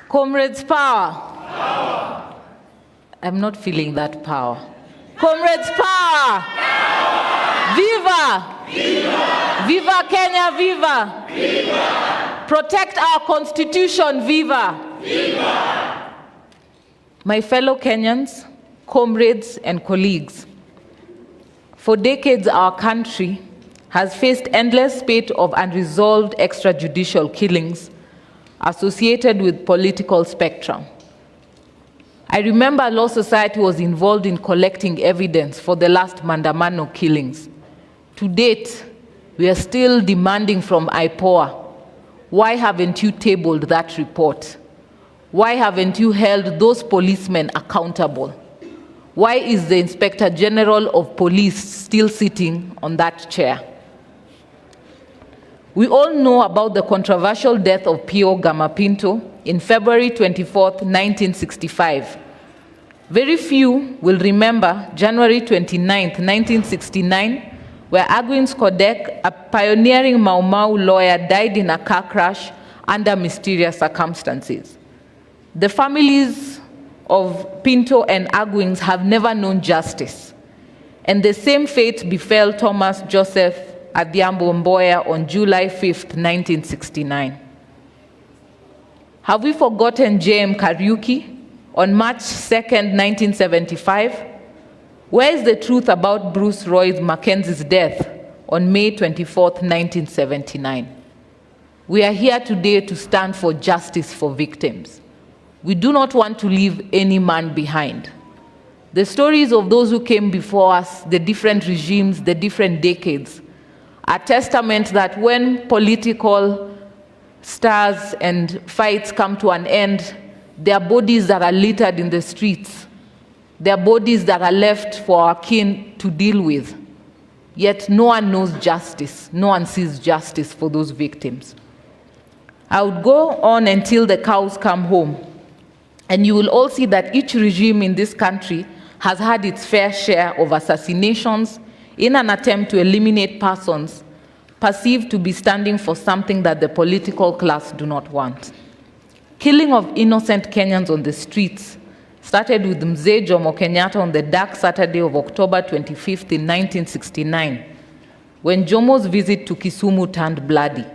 Comrades, power. Power. I'm not feeling that power. Comrades, power. Power. Viva. Viva. Viva Kenya, viva. Viva. Protect our constitution, viva. Viva. My fellow Kenyans, comrades and colleagues, for decades our country has faced endless spate of unresolved extrajudicial killings associated with political spectrum. I remember Law Society was involved in collecting evidence for the last Mandamano killings. To date, we are still demanding from IPOA, why haven't you tabled that report? Why haven't you held those policemen accountable? Why is the Inspector General of Police still sitting on that chair? We all know about the controversial death of P.O. Gamapinto in February 24, 1965. Very few will remember January 29, 1969, where Agwins Kodek, a pioneering Mau Mau lawyer, died in a car crash under mysterious circumstances. The families of Pinto and Agwins have never known justice, and the same fate befell Thomas Joseph Odhiambo Mboya on July 5, 1969. Have we forgotten J.M. Kariuki on March 2, 1975? Where is the truth about Bruce Roy Mackenzie's death on May 24, 1979? We are here today to stand for justice for victims. We do not want to leave any man behind. The stories of those who came before us, the different regimes, the different decades, are testament that when political stars and fights come to an end, there are bodies that are littered in the streets. There are bodies that are left for our kin to deal with. Yet no one knows justice. No one sees justice for those victims. I would go on until the cows come home. And you will all see that each regime in this country has had its fair share of assassinations in an attempt to eliminate persons perceived to be standing for something that the political class do not want. Killing of innocent Kenyans on the streets started with Mzee Jomo Kenyatta on the dark Saturday of October 25th in 1969, when Jomo's visit to Kisumu turned bloody.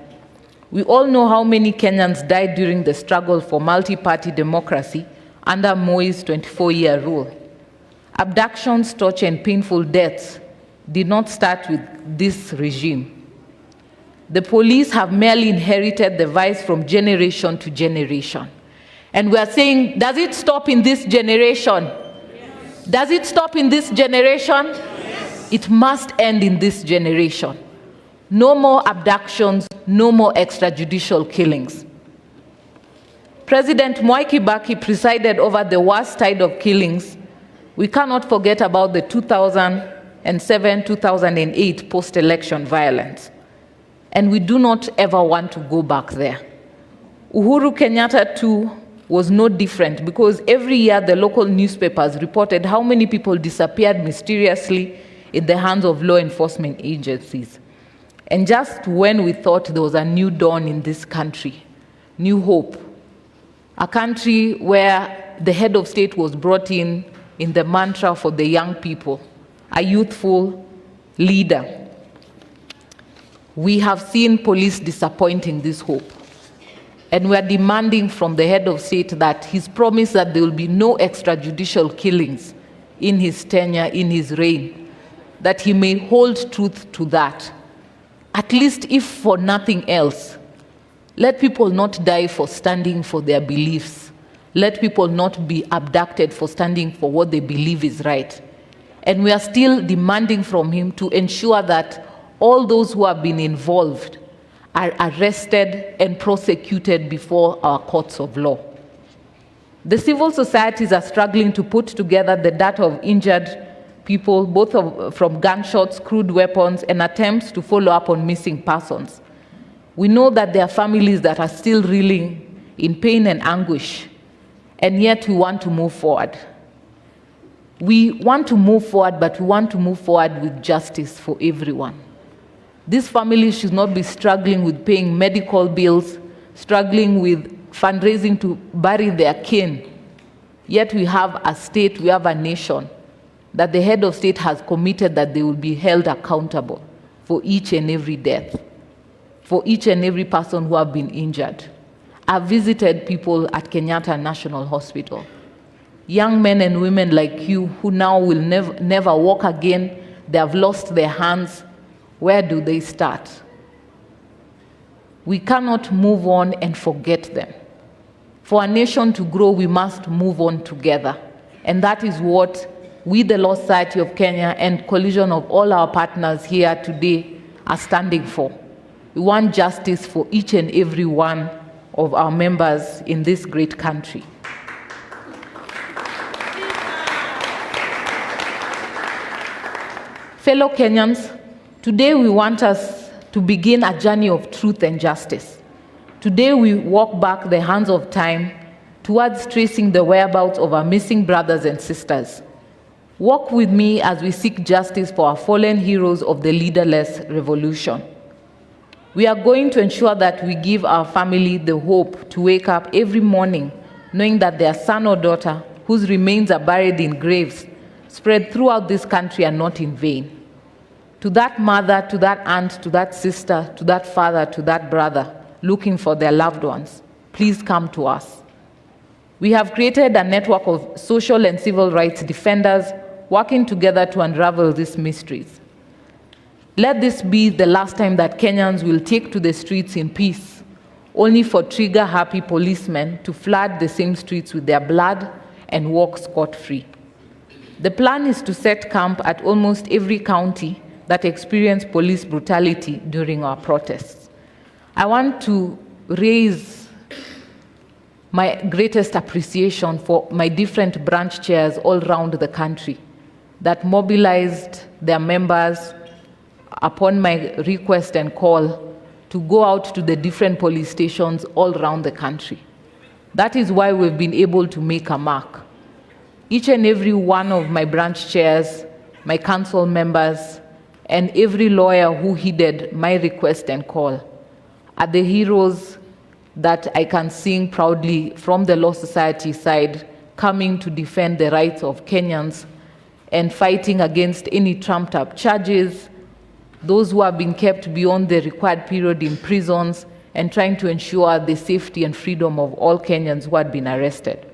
We all know how many Kenyans died during the struggle for multi-party democracy under Moi's 24-year rule. Abductions, torture, and painful deaths did not start with this regime. The police have merely inherited the vice from generation to generation. And we are saying, does it stop in this generation? Yes. Does it stop in this generation? Yes. It must end in this generation. No more abductions, no more extrajudicial killings. President Mwai Kibaki presided over the worst tide of killings. We cannot forget about the 2007-2008 post-election violence. And we do not ever want to go back there. Uhuru Kenyatta too was no different, because every year the local newspapers reported how many people disappeared mysteriously in the hands of law enforcement agencies. And just when we thought there was a new dawn in this country, new hope, a country where the head of state was brought in the mantra for the young people, a youthful leader, we have seen police disappointing this hope. And we are demanding from the head of state that his promise that there will be no extrajudicial killings in his tenure, in his reign, that he may hold truth to that. At least if for nothing else, let people not die for standing for their beliefs. Let people not be abducted for standing for what they believe is right. And we are still demanding from him to ensure that all those who have been involved are arrested and prosecuted before our courts of law. The civil societies are struggling to put together the data of injured people, both from gunshots, crude weapons, and attempts to follow up on missing persons. We know that there are families that are still reeling in pain and anguish, and yet we want to move forward. We want to move forward, but we want to move forward with justice for everyone. These families should not be struggling with paying medical bills, struggling with fundraising to bury their kin. Yet we have a state, we have a nation that the head of state has committed that they will be held accountable for each and every death, for each and every person who have been injured. I've visited people at Kenyatta National Hospital. Young men and women like you who now will never walk again. They have lost their hands. Where do they start? We cannot move on and forget them. For a nation to grow, we must move on together. And that is what we, the Law Society of Kenya, and coalition of all our partners here today are standing for. We want justice for each and every one of our members in this great country. Fellow Kenyans, today we want us to begin a journey of truth and justice. Today we walk back the hands of time towards tracing the whereabouts of our missing brothers and sisters. Walk with me as we seek justice for our fallen heroes of the leaderless revolution. We are going to ensure that we give our family the hope to wake up every morning knowing that their son or daughter whose remains are buried in graves spread throughout this country are not in vain. To that mother, to that aunt, to that sister, to that father, to that brother looking for their loved ones, please come to us. We have created a network of social and civil rights defenders working together to unravel these mysteries. Let this be the last time that Kenyans will take to the streets in peace, only for trigger-happy policemen to flood the same streets with their blood and walk scot-free. The plan is to set camp at almost every county that experienced police brutality during our protests. I want to raise my greatest appreciation for my different branch chairs all around the country that mobilized their members upon my request and call to go out to the different police stations all around the country. That is why we've been able to make a mark. Each and every one of my branch chairs, my council members, and every lawyer who heeded my request and call are the heroes that I can sing proudly from the Law Society side, coming to defend the rights of Kenyans and fighting against any trumped-up charges, those who have been kept beyond the required period in prisons, and trying to ensure the safety and freedom of all Kenyans who had been arrested.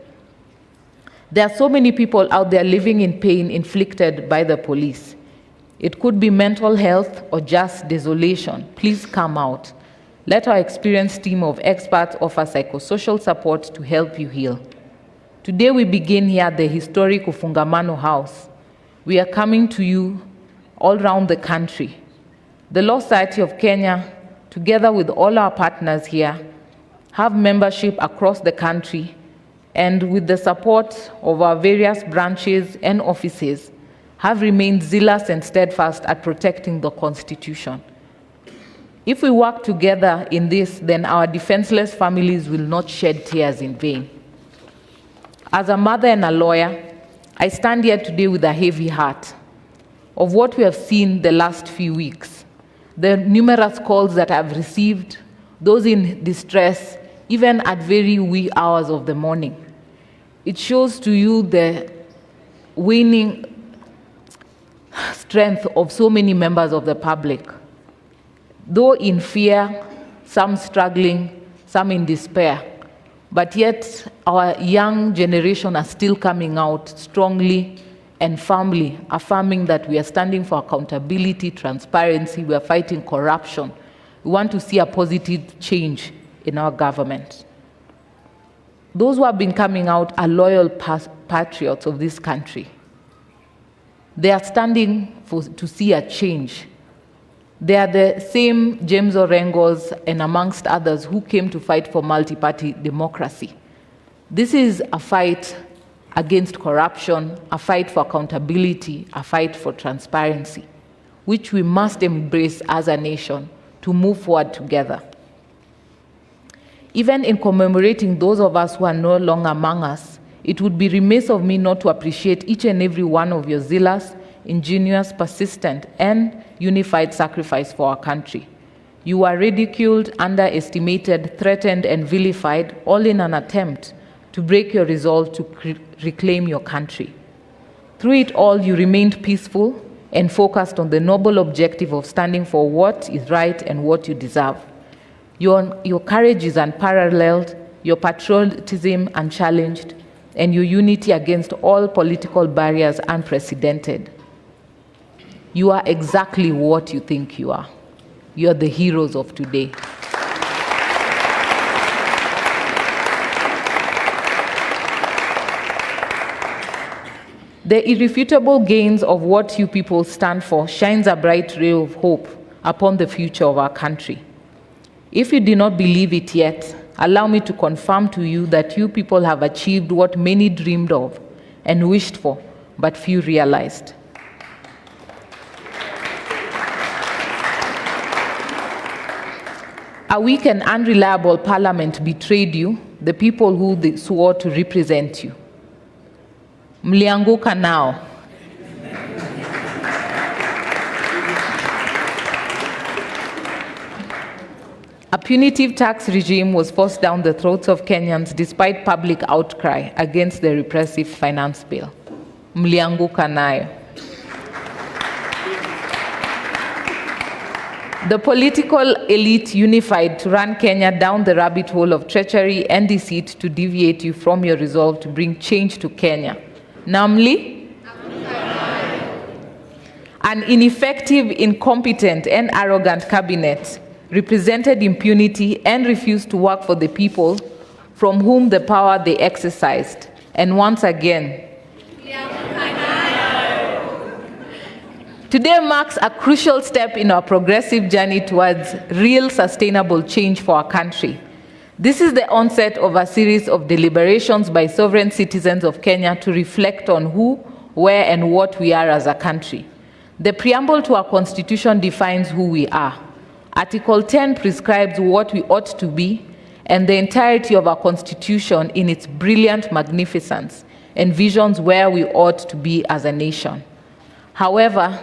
There are so many people out there living in pain inflicted by the police. It could be mental health or just desolation. Please come out. Let our experienced team of experts offer psychosocial support to help you heal. Today we begin here at the historic Ufungamano House. We are coming to you all around the country. The Law Society of Kenya, together with all our partners here, have membership across the country, and with the support of our various branches and offices, have remained zealous and steadfast at protecting the Constitution. If we work together in this, then our defenseless families will not shed tears in vain. As a mother and a lawyer, I stand here today with a heavy heart of what we have seen the last few weeks, the numerous calls that I've received, those in distress, even at very wee hours of the morning. It shows to you the waning strength of so many members of the public. Though in fear, some struggling, some in despair, but yet our young generation are still coming out strongly and firmly, affirming that we are standing for accountability, transparency, we are fighting corruption. We want to see a positive change in our government. Those who have been coming out are loyal patriots of this country. They are standing to see a change. They are the same James Orengos and amongst others who came to fight for multi-party democracy. This is a fight against corruption, a fight for accountability, a fight for transparency, which we must embrace as a nation to move forward together. Even in commemorating those of us who are no longer among us, it would be remiss of me not to appreciate each and every one of your zealous, ingenious, persistent, and unified sacrifice for our country. You were ridiculed, underestimated, threatened, and vilified, all in an attempt to break your resolve to reclaim your country. Through it all, you remained peaceful and focused on the noble objective of standing for what is right and what you deserve. Your courage is unparalleled, your patriotism unchallenged, and your unity against all political barriers unprecedented. You are exactly what you think you are. You are the heroes of today. The irrefutable gains of what you people stand for shines a bright ray of hope upon the future of our country. If you do not believe it yet, allow me to confirm to you that you people have achieved what many dreamed of and wished for, but few realized. A weak and unreliable parliament betrayed you, the people who they swore to represent you. Mlianguka now. A punitive tax regime was forced down the throats of Kenyans despite public outcry against the repressive finance bill. Mlianguka nayo. The political elite unified to run Kenya down the rabbit hole of treachery and deceit to deviate you from your resolve to bring change to Kenya. Namely, an ineffective, incompetent, and arrogant cabinet represented impunity and refused to work for the people from whom the power they exercised. And once again, today marks a crucial step in our progressive journey towards real sustainable change for our country. This is the onset of a series of deliberations by sovereign citizens of Kenya to reflect on who, where, and what we are as a country. The preamble to our constitution defines who we are. Article 10 prescribes what we ought to be, and the entirety of our constitution in its brilliant magnificence envisions where we ought to be as a nation. However,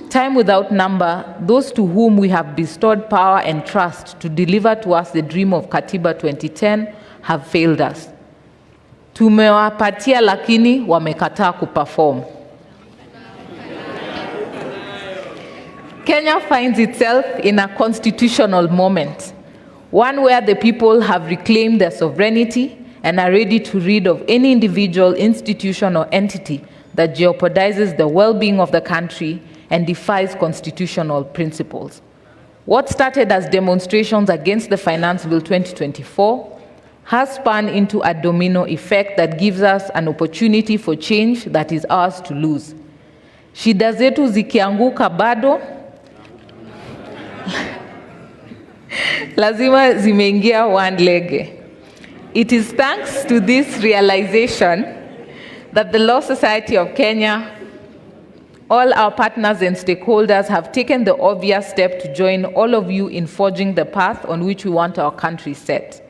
time without number, those to whom we have bestowed power and trust to deliver to us the dream of Katiba 2010 have failed us. Tumewapatia lakini wamekataa kuperform. Kenya finds itself in a constitutional moment, one where the people have reclaimed their sovereignty and are ready to rid of any individual, institution, or entity that jeopardizes the well-being of the country and defies constitutional principles. What started as demonstrations against the Finance Bill 2024 has spun into a domino effect that gives us an opportunity for change that is ours to lose. Shida zetu zikianguka bado, lazima zimeingia one leg. It is thanks to this realization that the Law Society of Kenya, all our partners and stakeholders have taken the obvious step to join all of you in forging the path on which we want our country set.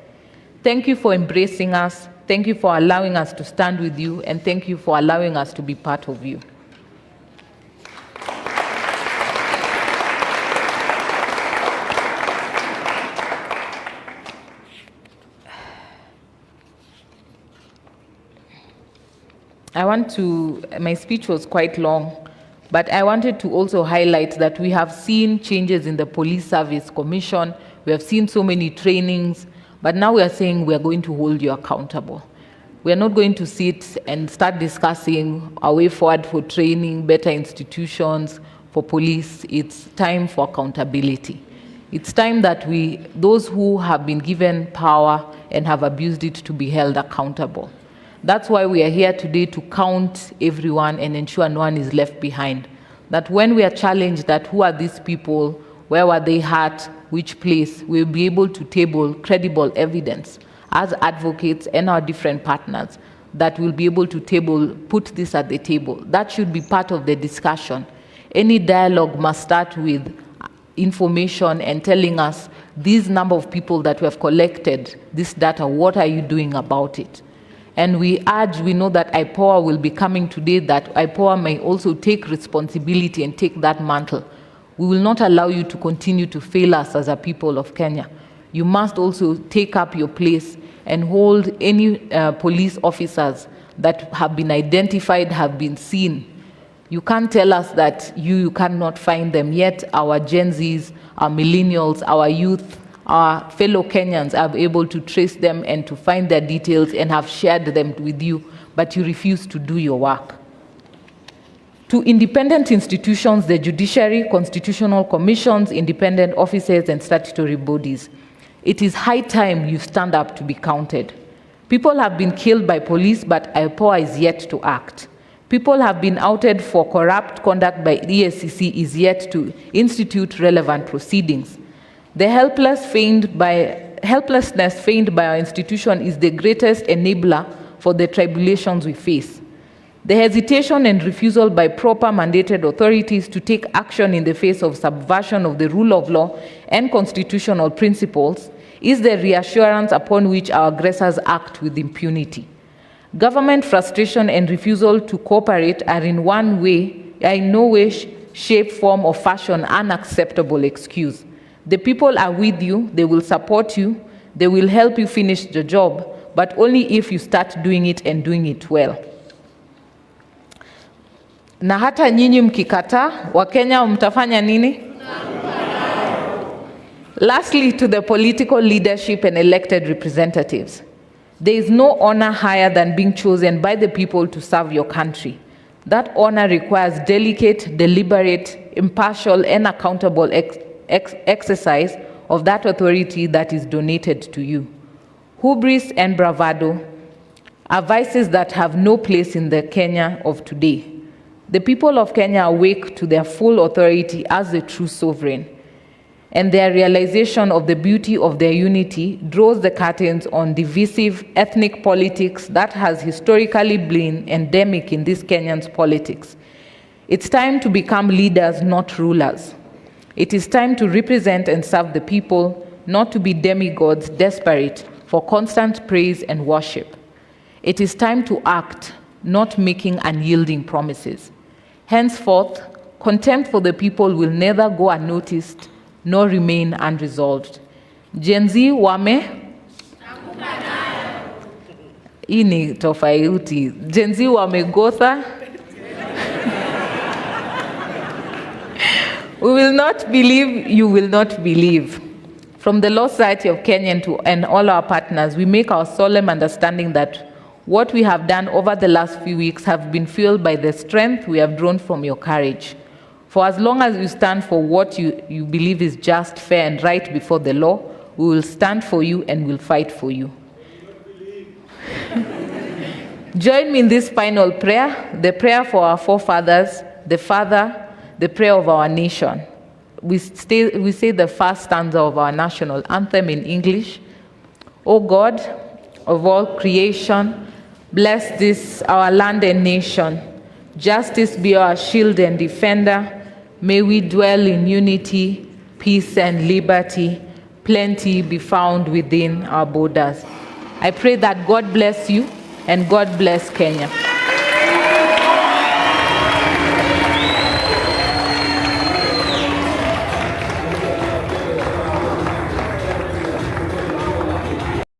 Thank you for embracing us. Thank you for allowing us to stand with you, and thank you for allowing us to be part of you. My speech was quite long, but I wanted to also highlight that we have seen changes in the Police Service Commission. We have seen so many trainings, but now we are saying we are going to hold you accountable. We are not going to sit and start discussing a way forward for training, better institutions for police. It's time for accountability. It's time that those who have been given power and have abused it to be held accountable. That's why we are here today, to count everyone and ensure no one is left behind. That when we are challenged that who are these people, where were they hurt, which place, we'll be able to table credible evidence as advocates and our different partners, that we'll be able to put this at the table. That should be part of the discussion. Any dialogue must start with information and telling us these number of people that we have collected, this data, what are you doing about it? And we know that IPOA will be coming today, that IPOA may also take responsibility and take that mantle. We will not allow you to continue to fail us as a people of Kenya. You must also take up your place and hold any police officers that have been identified, have been seen. You can't tell us that you cannot find them, yet our Gen Zs, our millennials, our youth, our fellow Kenyans are able to trace them and to find their details and have shared them with you, but you refuse to do your work. To independent institutions, the judiciary, constitutional commissions, independent offices, and statutory bodies, it is high time you stand up to be counted. People have been killed by police, but IPOA is yet to act. People have been outed for corrupt conduct by EACC is yet to institute relevant proceedings. The helplessness feigned by our institution is the greatest enabler for the tribulations we face. The hesitation and refusal by proper mandated authorities to take action in the face of subversion of the rule of law and constitutional principles is the reassurance upon which our aggressors act with impunity. Government frustration and refusal to cooperate are in no way, shape, form, or fashion unacceptable excuse. The people are with you, they will support you, they will help you finish the job, but only if you start doing it and doing it well. Na hata nyinyi mkikataa, Wakenya mtafanya nini? Lastly, to the political leadership and elected representatives, there is no honor higher than being chosen by the people to serve your country. That honor requires delicate, deliberate, impartial, and accountable exercise of that authority that is donated to you. Hubris and bravado are vices that have no place in the Kenya of today. The people of Kenya awake to their full authority as the true sovereign, and their realization of the beauty of their unity draws the curtains on divisive ethnic politics that has historically been endemic in this Kenyan's politics. It's time to become leaders, not rulers. It is time to represent and serve the people, not to be demigods desperate for constant praise and worship. It is time to act, not making unyielding promises. Henceforth, contempt for the people will neither go unnoticed nor remain unresolved. Gen Z wame? Hii ni tofauti. Gen Z wamegotha? We will not believe, you will not believe. From the Law Society of Kenya and all our partners, we make our solemn understanding that what we have done over the last few weeks have been fueled by the strength we have drawn from your courage. For as long as you stand for what you believe is just, fair, and right before the law, we will stand for you and will fight for you. Join me in this final prayer, the prayer for our forefathers, the prayer of our nation. We say the first stanza of our national anthem in English. O God of all creation, bless this our land and nation. Justice be our shield and defender. May we dwell in unity, peace, and liberty. Plenty be found within our borders. I pray that God bless you and God bless Kenya.